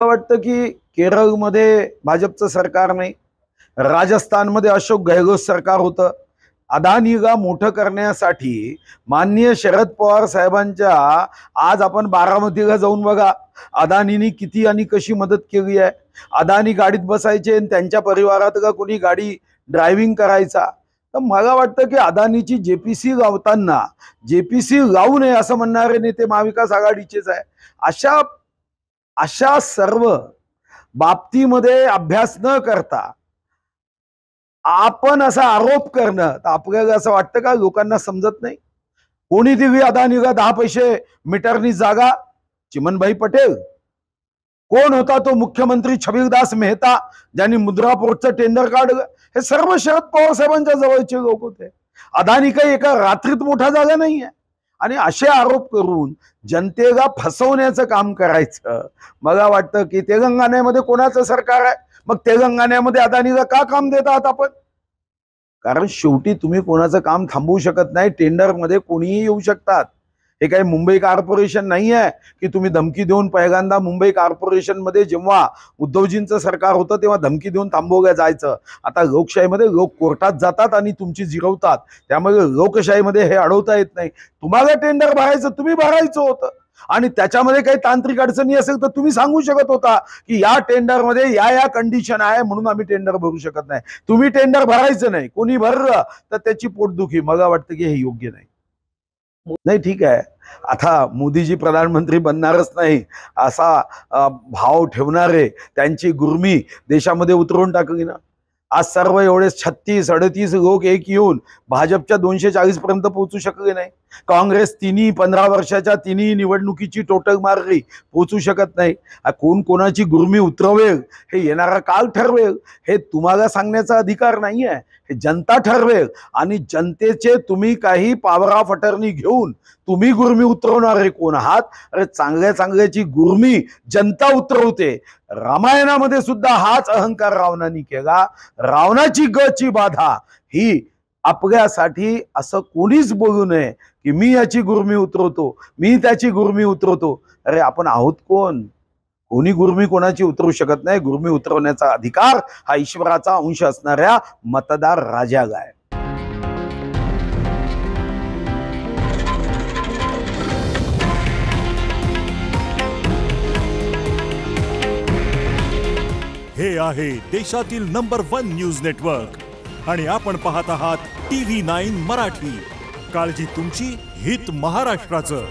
वाटतं की केरळमध्ये भाजपचं सरकार नाही, राजस्थानमध्ये अशोक गहलोत सरकार होतं. अदानीला मोठं करण्यासाठी माननीय शरद पवार साहेबांच्या आज आपण बारामतीला जाऊन बघा, अदानीनी किती आणि कशी मदत केली आहे. अदानी गाडीत बसायचे आणि त्यांच्या परिवारातला कोणी गाडी ड्रायव्हिंग करायचा. तर मला वाटतं की अदानीची जेपीसी लावताना जेपीसी लावू नये असं म्हणणारे नेते महाविकास आघाडीचेच आहे. अशा अशा सर्व बाबतीमध्ये अभ्यास न करता आपण असा आरोप करणं, तर आपल्याला असं वाटतं का लोकांना समजत नाही? कोणी दिली अदानीला 10 पैसे मीटरनी जागा? चिमनभाई पटेल. कोण होता तो मुख्यमंत्री छबीलदास मेहता ज्यांनी मुद्रा पोर्टचं टेंडर काढलं? हे सर्व शरद पवार साहेबांच्या जवळचे लोक होते. अदानी काही एका रात्रीत मोठा झाला नाहीये. आणि असे आरोप करून जनतेला फसवण्याचं काम करायचं, मला वाटतं की तेलंगणामध्ये कोणाचं सरकार आहे? मग तेलंगणामध्ये अदानीला का काम देत आहात आपण? कारण शेवटी तुम्ही कोणाचं काम थांबवू शकत नाही. टेंडरमध्ये कोणीही येऊ शकतात. हे काही मुंबई कॉर्पोरेशन नाही आहे की तुम्ही धमकी देऊन पहिल्यांदा मुंबई कॉर्पोरेशनमध्ये जेव्हा उद्धवजींचं सरकार होतं तेव्हा धमकी देऊन थांबवलं जायचं. आता लोकशाहीमध्ये लोक कोर्टात जातात आणि तुमची जिरवतात. त्यामुळे लोकशाहीमध्ये हे अडवता येत नाही. तुम्हाला टेंडर भरायचं, तुम्ही भरायचं होतं आणि त्याच्यामध्ये काही तांत्रिक अडचणी असेल तर तुम्ही सांगू शकत होता की या टेंडरमध्ये या कंडिशन आहे म्हणून आम्ही टेंडर भरू शकत नाही. तुम्ही टेंडर भरायचं नाही, कोणी भरलं तर त्याची पोटदुखी. मला वाटतं की हे योग्य नाही. नाही, ठीक आहे, आता मोदीजी प्रधानमंत्री बनणारच नाही असा भाव ठेवणारे त्यांची गुर्मी देशामध्ये उतरवून टाकली ना. आज सर्व एवढे 36-38 लोक एक येऊन भाजपच्या 240 पर्यंत पोहोचू शकले नाही. काँग्रेस 15 वर्षाच्या तिन्ही निवडणुकीची टोटल मारली, पोहोचू शकत नाही. कोण कोणाची गुर्मी उतरवेल हे येणारा काळ ठरवेल. हे तुम्हाला सांगण्याचा अधिकार नाही आहे, हे जनता ठरवेल. आणि जनतेचे तुम्ही काही पॉवर ऑफ अटर्नी घेऊन तुम्ही गुर्मी उतरवणारे कोण आहात? अरे चांगल्या चांगल्याची गुर्मी जनता उतरवते. रामायणामध्ये सुद्धा हाच अहंकार रावणाने केला. रावणाची गची बाधा ही आपल्यासाठी असं कोणीच बोलू नये की मी याची गुर्मी उतरवतो, मी त्याची गुर्मी उतरवतो. अरे आपण आहोत कोण? कोणी गुर्मी कोणाची उतरवू शकत नाही. गुर्मी उतरवण्याचा अधिकार हा ईश्वराचा अंश असणाऱ्या मतदार राजाला आहे. हे आहे देशातील नंबर 1 न्यूज नेटवर्क आणि आपण पाहत आहात TV9 मराठी. काळजी तुमची, हित महाराष्ट्राचं.